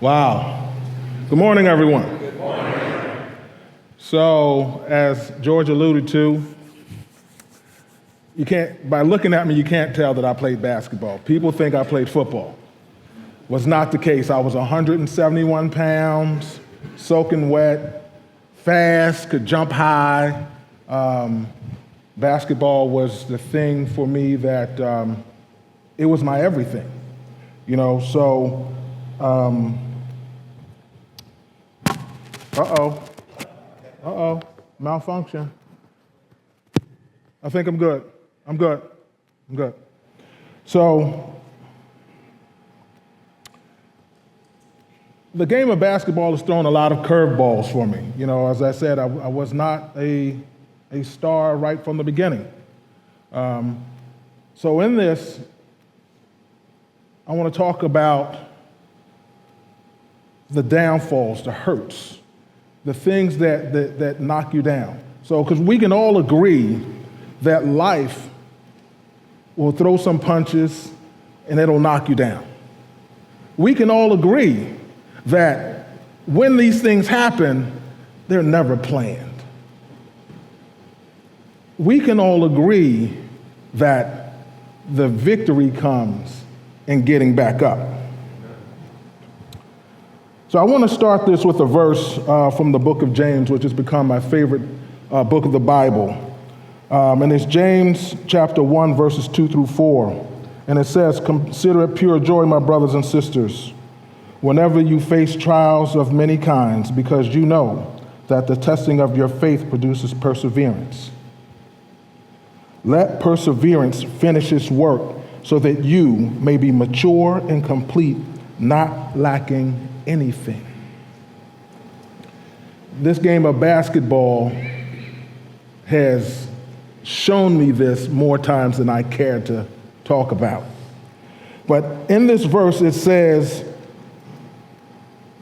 Wow. Good morning, everyone. Good morning. So, as George alluded to, by looking at me, you can't tell that I played basketball. People think I played football. Was not the case. I was 171 pounds, soaking wet, fast, could jump high. Basketball was the thing for me that it was my everything. Malfunction. I think I'm good. I'm good. So, the game of basketball has thrown a lot of curveballs for me. As I said, I was not a star right from the beginning. So in this, I want to talk about the downfalls, the hurts, the things that knock you down. So, because we can all agree that life will throw some punches and it'll knock you down. We can all agree that when these things happen, they're never planned. We can all agree that the victory comes in getting back up. So I want to start this with a verse from the book of James, which has become my favorite book of the Bible. And it's James chapter 1, verses 2 through 4. And it says, "Consider it pure joy, my brothers and sisters, whenever you face trials of many kinds, because you know that the testing of your faith produces perseverance. Let perseverance finish its work so that you may be mature and complete, not lacking anything." This game of basketball has shown me this more times than I care to talk about. But in this verse it says,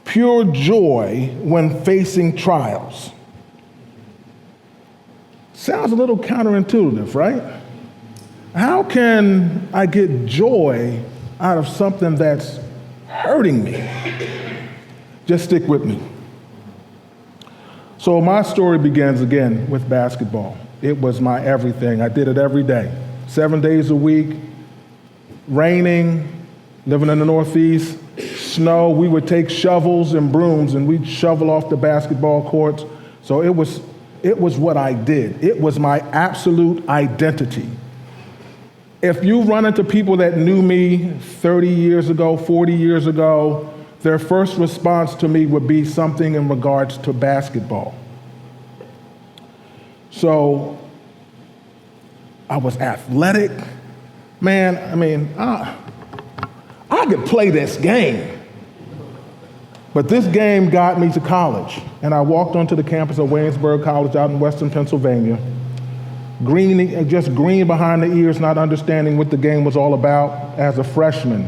pure joy when facing trials. Sounds a little counterintuitive, right? How can I get joy out of something that's hurting me? Just stick with me. So my story begins again with basketball. It was my everything. I did it every day, 7 days a week, raining, living in the Northeast, snow. We would take shovels and brooms and we'd shovel off the basketball courts. So it was what I did. It was my absolute identity. If you run into people that knew me 30 years ago, 40 years ago, their first response to me would be something in regards to basketball. So I was athletic. Man, I could play this game. But this game got me to college, and I walked onto the campus of Waynesburg College out in western Pennsylvania, just green behind the ears, not understanding what the game was all about as a freshman.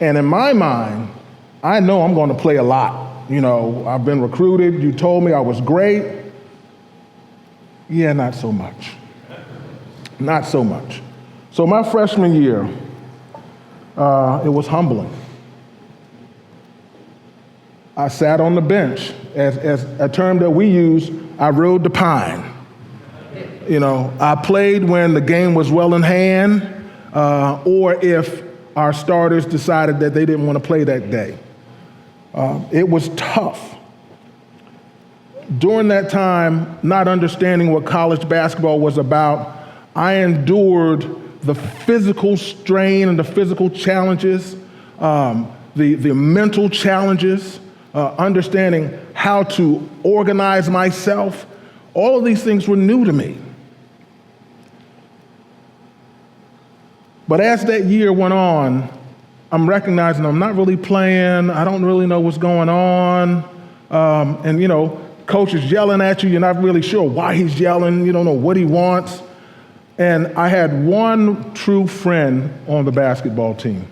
And in my mind, I know I'm going to play a lot. I've been recruited. You told me I was great. Yeah, not so much. Not so much. So my freshman year, it was humbling. I sat on the bench. As a term that we use, I rode the pine. I played when the game was well in hand, or if our starters decided that they didn't want to play that day. It was tough. During that time, not understanding what college basketball was about, I endured the physical strain and the physical challenges, the mental challenges, understanding how to organize myself. All of these things were new to me. But as that year went on, I'm recognizing I'm not really playing. I don't really know what's going on. Coach is yelling at you. You're not really sure why he's yelling. You don't know what he wants. And I had one true friend on the basketball team.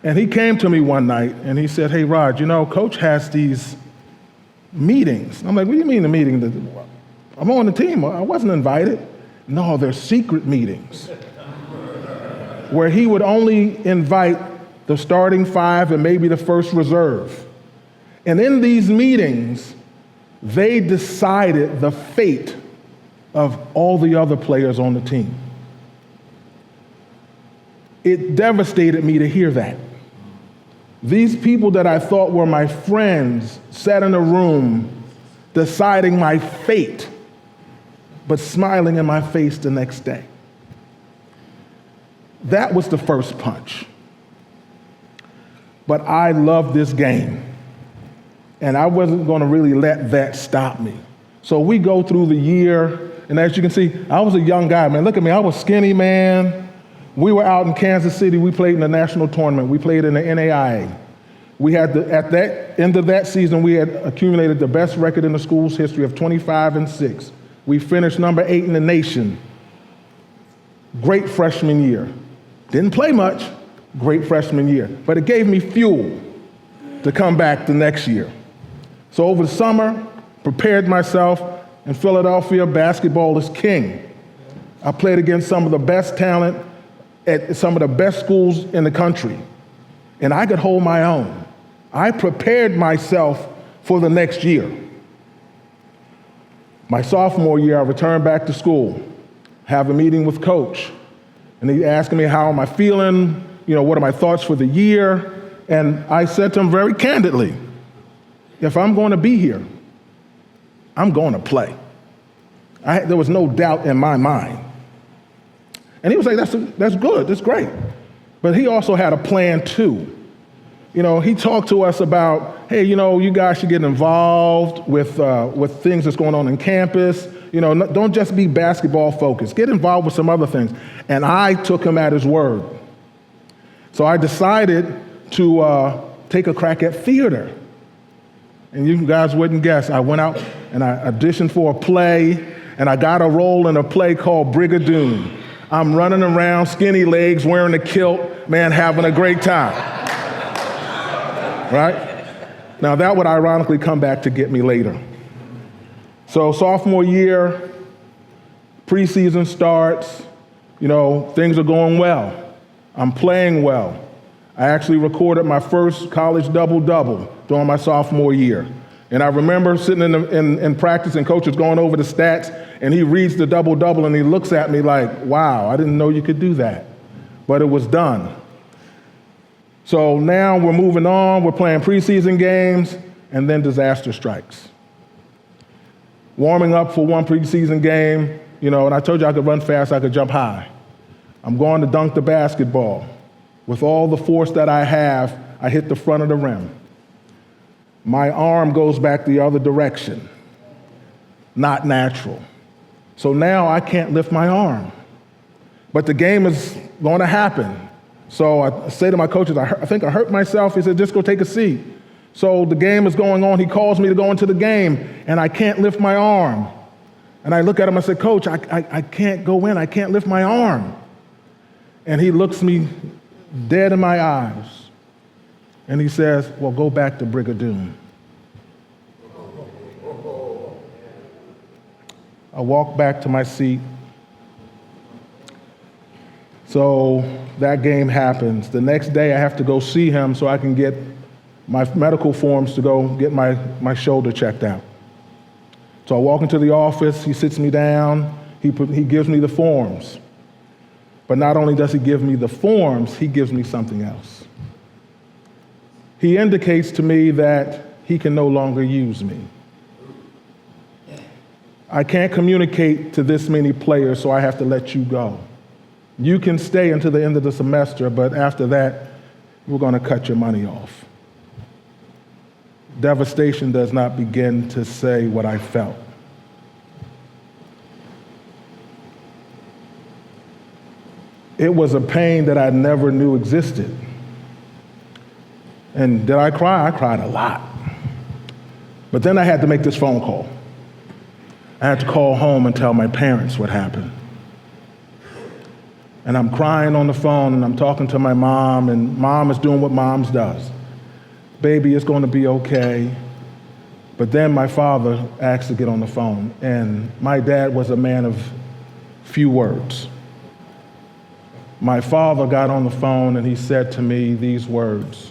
And he came to me one night and he said, "Hey, Rod, Coach has these meetings." I'm like, "What do you mean the meeting? I'm on the team. I wasn't invited." "No, they're secret meetings where he would only invite the starting five, and maybe the first reserve. And in these meetings, they decided the fate of all the other players on the team. It devastated me to hear that. These people that I thought were my friends sat in a room deciding my fate, but smiling in my face the next day. That was the first punch. But I loved this game, and I wasn't going to really let that stop me. So we go through the year, and as you can see, I was a young guy, man. Look at me, I was skinny, man. We were out in Kansas City. We played in the national tournament. We played in the NAIA. We had, at that end of that season, we had accumulated the best record in the school's history of 25-6. We finished number 8 in the nation. Great freshman year. Didn't play much, great freshman year. But it gave me fuel to come back the next year. So over the summer, prepared myself. In Philadelphia, basketball is king. I played against some of the best talent at some of the best schools in the country, and I could hold my own. I prepared myself for the next year. My sophomore year, I returned back to school, have a meeting with coach, and he asked me, how am I feeling? What are my thoughts for the year? And I said to him very candidly, if I'm going to be here, I'm going to play. There was no doubt in my mind. And he was like, that's good, that's great. But he also had a plan too. He talked to us about, hey, you guys should get involved with things that's going on in campus. Don't just be basketball focused. Get involved with some other things. And I took him at his word. So I decided to take a crack at theater. And you guys wouldn't guess, I went out and I auditioned for a play, and I got a role in a play called Brigadoon. I'm running around, skinny legs, wearing a kilt, man, having a great time. Right? Now, that would ironically come back to get me later. So sophomore year, preseason starts, things are going well. I'm playing well. I actually recorded my first college double-double during my sophomore year. And I remember sitting in practice and coach is going over the stats, and he reads the double-double and he looks at me like, wow, I didn't know you could do that. But it was done. So now we're moving on, we're playing preseason games, and then disaster strikes. Warming up for one preseason game, and I told you I could run fast, I could jump high. I'm going to dunk the basketball. With all the force that I have, I hit the front of the rim. My arm goes back the other direction. Not natural. So now I can't lift my arm. But the game is going to happen. So I say to my coaches, I think I hurt myself. He said, just go take a seat. So the game is going on. He calls me to go into the game, and I can't lift my arm. And I look at him, I said, Coach, I can't go in. I can't lift my arm. And he looks me dead in my eyes. And he says, well, go back to Brigadoon. I walk back to my seat. So that game happens. The next day I have to go see him so I can get my medical forms to go get my shoulder checked out. So I walk into the office, he sits me down, he gives me the forms. But not only does he give me the forms, he gives me something else. He indicates to me that he can no longer use me. I can't communicate to this many players, so I have to let you go. You can stay until the end of the semester, but after that, we're going to cut your money off. Devastation does not begin to say what I felt. It was a pain that I never knew existed. And did I cry? I cried a lot. But then I had to make this phone call. I had to call home and tell my parents what happened. And I'm crying on the phone, and I'm talking to my mom, and mom is doing what moms does. Baby, it's going to be okay. But then my father asked to get on the phone, and my dad was a man of few words. my father got on the phone and he said to me these words: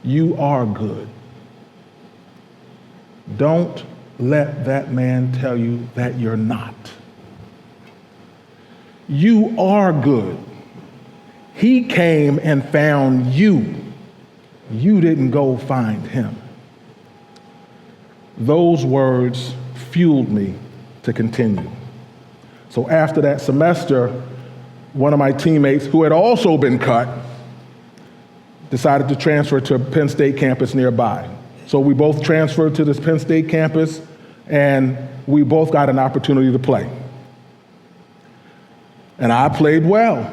"You are good. Don't let that man tell you that you're not. You are good. He came and found you. You didn't go find him." Those words fueled me to continue. So after that semester, one of my teammates, who had also been cut, decided to transfer to Penn State campus nearby. So we both transferred to this Penn State campus, and we both got an opportunity to play. And I played well.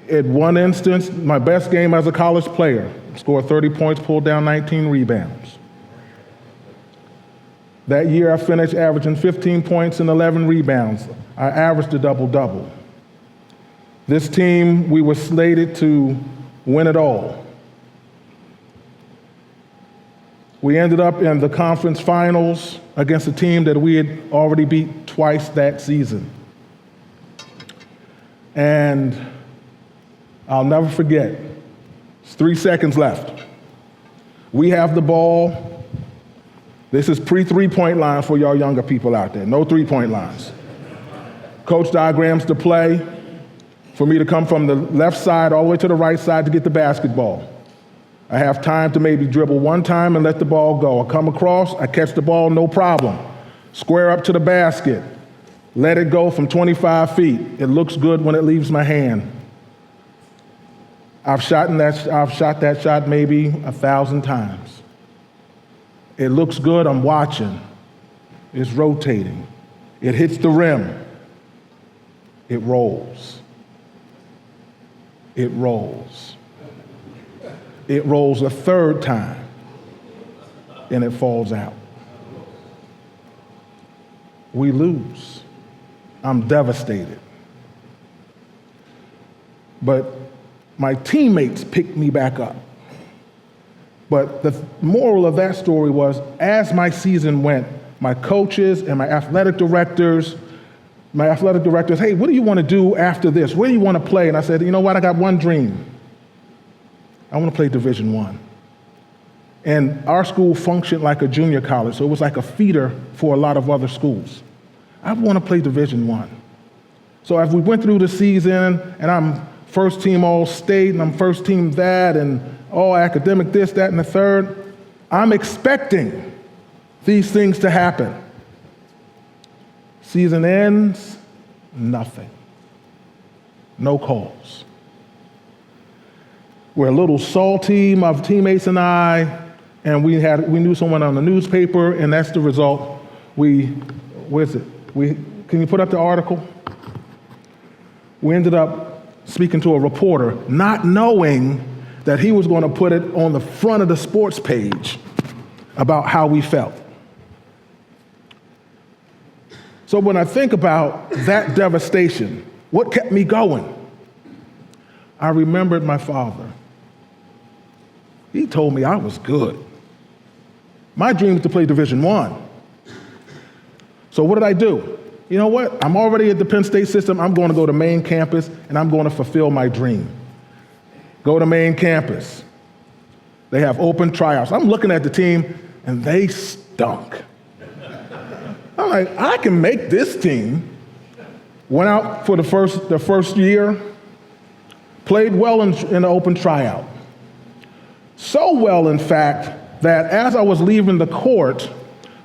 In one instance, my best game as a college player, scored 30 points, pulled down 19 rebounds. That year I finished averaging 15 points and 11 rebounds. I averaged a double-double. This team, we were slated to win it all. We ended up in the conference finals against a team that we had already beat twice that season. And I'll never forget, it's 3 seconds left. We have the ball. This is pre-3-point line for y'all younger people out there. No 3-point lines. Coach diagrams the play for me to come from the left side all the way to the right side to get the basketball. I have time to maybe dribble one time and let the ball go. I come across, I catch the ball, no problem. Square up to the basket. Let it go from 25 feet. It looks good when it leaves my hand. I've shot that shot maybe 1,000 times. It looks good, I'm watching. It's rotating. It hits the rim. It rolls. It rolls. It rolls a third time, and it falls out. We lose. I'm devastated. But my teammates picked me back up. But the moral of that story was, as my season went, my coaches and my athletic directors, hey, what do you want to do after this? Where do you want to play? And I said, you know what, I got one dream. I want to play Division I. And our school functioned like a junior college, so it was like a feeder for a lot of other schools. I want to play Division I. So as we went through the season, and I'm first team All-State, and I'm first team that, and all academic this, that, and the third, I'm expecting these things to happen. Season ends, nothing. No calls. We're a little salty, my teammates and I, and we knew someone on the newspaper, and that's the result. Can you put up the article? We ended up speaking to a reporter, not knowing that he was going to put it on the front of the sports page about how we felt. So when I think about that devastation, what kept me going? I remembered my father. He told me I was good. My dream was to play Division I. So what did I do? You know what? I'm already at the Penn State system. I'm going to go to main campus, and I'm going to fulfill my dream. Go to main campus. They have open tryouts. I'm looking at the team, and they stunk. I'm like, I can make this team. Went out for the first year, played well in the open tryout. So well, in fact, that as I was leaving the court,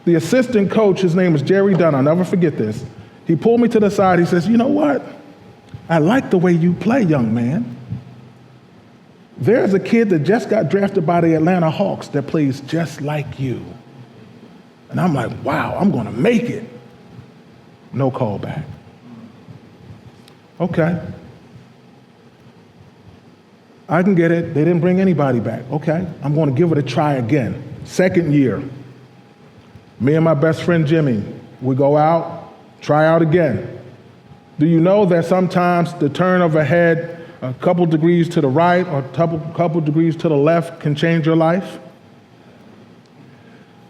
the assistant coach, his name was Jerry Dunn, I'll never forget this, he pulled me to the side, he says, you know what? I like the way you play, young man. There's a kid that just got drafted by the Atlanta Hawks that plays just like you. And I'm like, wow, I'm gonna make it. No call back. Okay. I can get it. They didn't bring anybody back. Okay, I'm going to give it a try again. Second year, me and my best friend Jimmy, we go out, try out again. Do you know that sometimes the turn of a head a couple degrees to the right or a couple degrees to the left can change your life?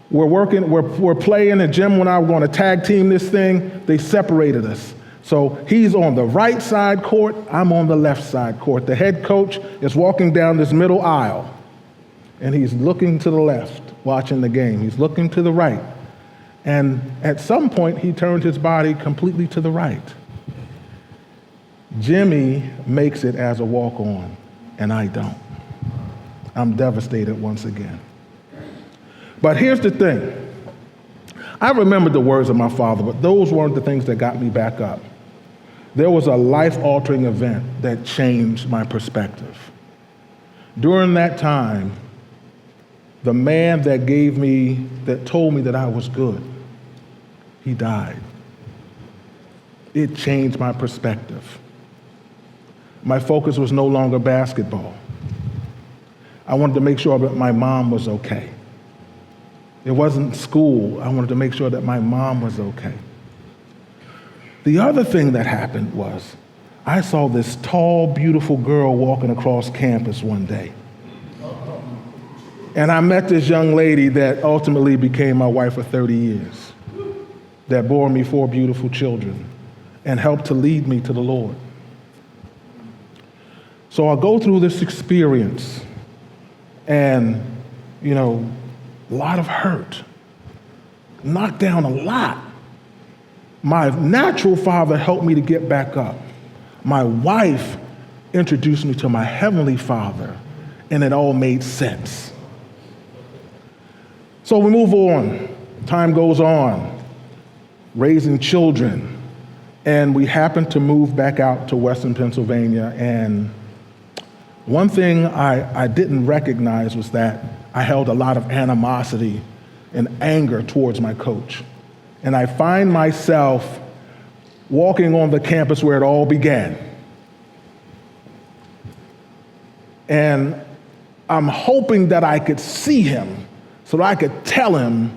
We're playing, and Jim and I were going to tag team this thing. They separated us. So he's on the right side court, I'm on the left side court. The head coach is walking down this middle aisle, and he's looking to the left, watching the game. He's looking to the right. And at some point, he turned his body completely to the right. Jimmy makes it as a walk-on, and I don't. I'm devastated once again. But here's the thing. I remembered the words of my father, but those weren't the things that got me back up. There was a life-altering event that changed my perspective. During that time, the man that told me that I was good, he died. It changed my perspective. My focus was no longer basketball. I wanted to make sure that my mom was okay. It wasn't school. I wanted to make sure that my mom was okay. The other thing that happened was I saw this tall, beautiful girl walking across campus one day. And I met this young lady that ultimately became my wife for 30 years, that bore me 4 beautiful children and helped to lead me to the Lord. So I go through this experience and, a lot of hurt, knocked down a lot. My natural father helped me to get back up. My wife introduced me to my heavenly Father, and it all made sense. So we move on. Time goes on, raising children, and we happened to move back out to Western Pennsylvania. And one thing I didn't recognize was that I held a lot of animosity and anger towards my coach. And I find myself walking on the campus where it all began. And I'm hoping that I could see him so that I could tell him,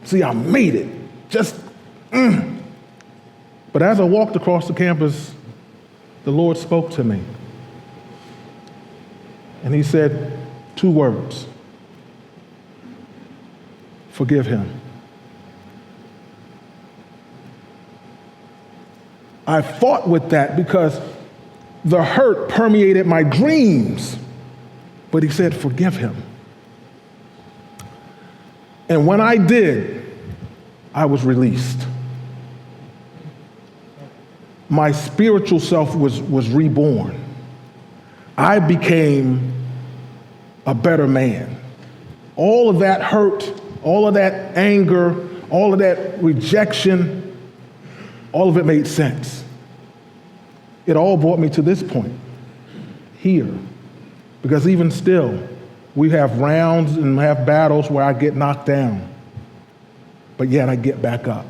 see, I made it. But as I walked across the campus, the Lord spoke to me. And he said 2 words: forgive him. I fought with that because the hurt permeated my dreams. But he said, forgive him. And when I did, I was released. My spiritual self was reborn. I became a better man. All of that hurt, all of that anger, all of that rejection, all of it made sense. It all brought me to this point, here. Because even still, we have rounds and have battles where I get knocked down, but yet I get back up.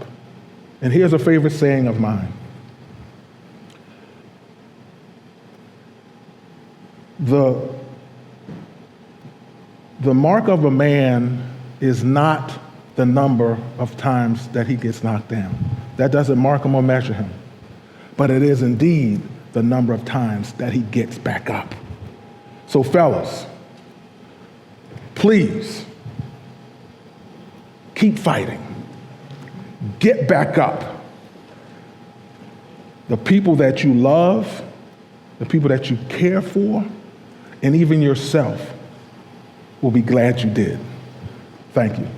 And here's a favorite saying of mine. The mark of a man is not the number of times that he gets knocked down. That doesn't mark him or measure him. But it is indeed the number of times that he gets back up. So fellas, please keep fighting. Get back up. The people that you love, the people that you care for, and even yourself will be glad you did. Thank you.